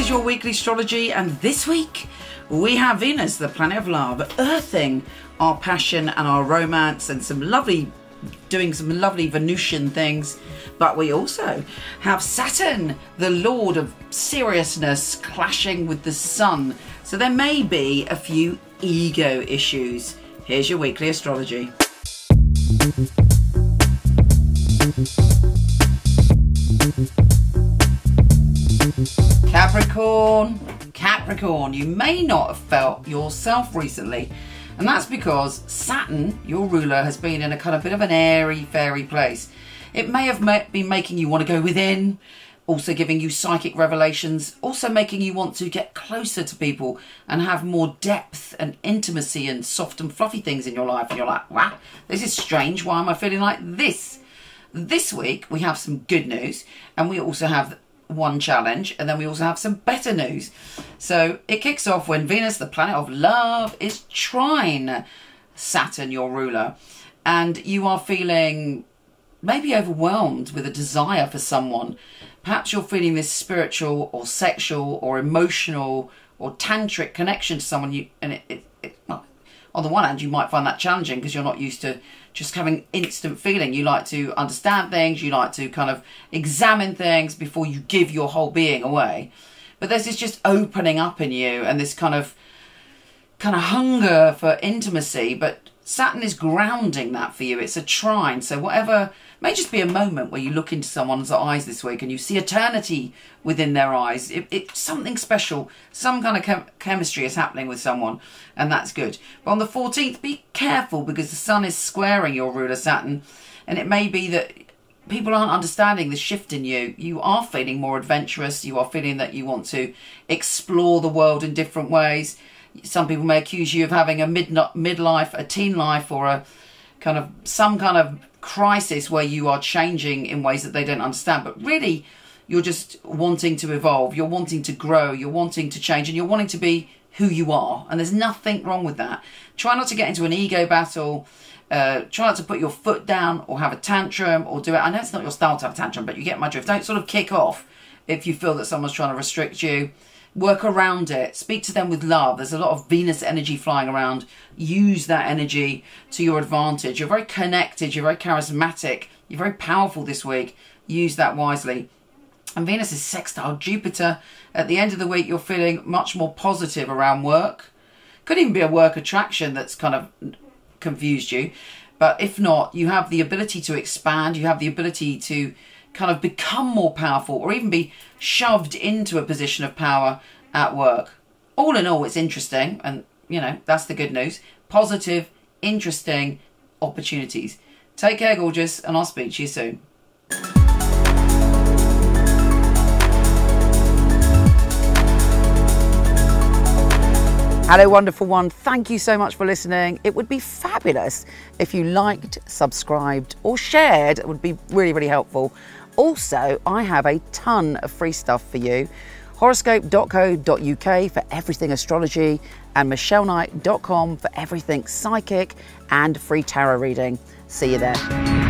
is your weekly astrology, and this week we have Venus, the planet of love, earthing our passion and our romance and doing some lovely Venusian things. But we also have Saturn, the lord of seriousness, clashing with the sun. So there may be a few ego issues. Here's your weekly astrology. Capricorn, you may not have felt yourself recently, and that's because Saturn, your ruler, has been in a kind of bit of an airy fairy place. It may have been making you want to go within, also giving you psychic revelations, also making you want to get closer to people and have more depth and intimacy and soft and fluffy things in your life. And you're like, wow, this is strange. Why am I feeling like this? This week we have some good news, and we also have one challenge, and then we also have some better news. So it kicks off when Venus, the planet of love, is trine Saturn, your ruler, and you are feeling maybe overwhelmed with a desire for someone. Perhaps you're feeling this spiritual or sexual or emotional or tantric connection to someone. Well, on the one hand, you might find that challenging because you're not used to just having instant feeling. You like to understand things. You like to kind of examine things before you give your whole being away. But there's this just opening up in you and this kind of hunger for intimacy. But Saturn is grounding that for you. It's a trine. So whatever, may just be a moment where you look into someone's eyes this week and you see eternity within their eyes. It's something special. Some kind of chemistry is happening with someone, and that's good. But on the 14th, be careful because the sun is squaring your ruler Saturn, and it may be that people aren't understanding the shift in you. You are feeling more adventurous. You are feeling that you want to explore the world in different ways. Some people may accuse you of having a midlife, a teen life, or some kind of crisis where you are changing in ways that they don't understand. But really, you're just wanting to evolve. You're wanting to grow. You're wanting to change, and you're wanting to be who you are. And there's nothing wrong with that. Try not to get into an ego battle. Try not to put your foot down or have a tantrum or do it. I know it's not your style to have a tantrum, but you get my drift. Don't sort of kick off if you feel that someone's trying to restrict you. Work around it. Speak to them with love. There's a lot of Venus energy flying around. Use that energy to your advantage. You're very connected. You're very charismatic. You're very powerful this week. Use that wisely. And Venus is sextile Jupiter. At the end of the week, you're feeling much more positive around work. Could even be a work attraction that's kind of confused you. But if not, you have the ability to expand. You have the ability to kind of become more powerful or even be shoved into a position of power at work. All in all, it's interesting, and that's the good news. Positive, interesting opportunities. Take care, gorgeous, and I'll speak to you soon. Hello, wonderful one. Thank you so much for listening. It would be fabulous if you liked, subscribed, or shared. It would be really, really helpful. Also, I have a ton of free stuff for you. Horoscope.co.uk for everything astrology, and michelleknight.com for everything psychic and free tarot reading. See you there.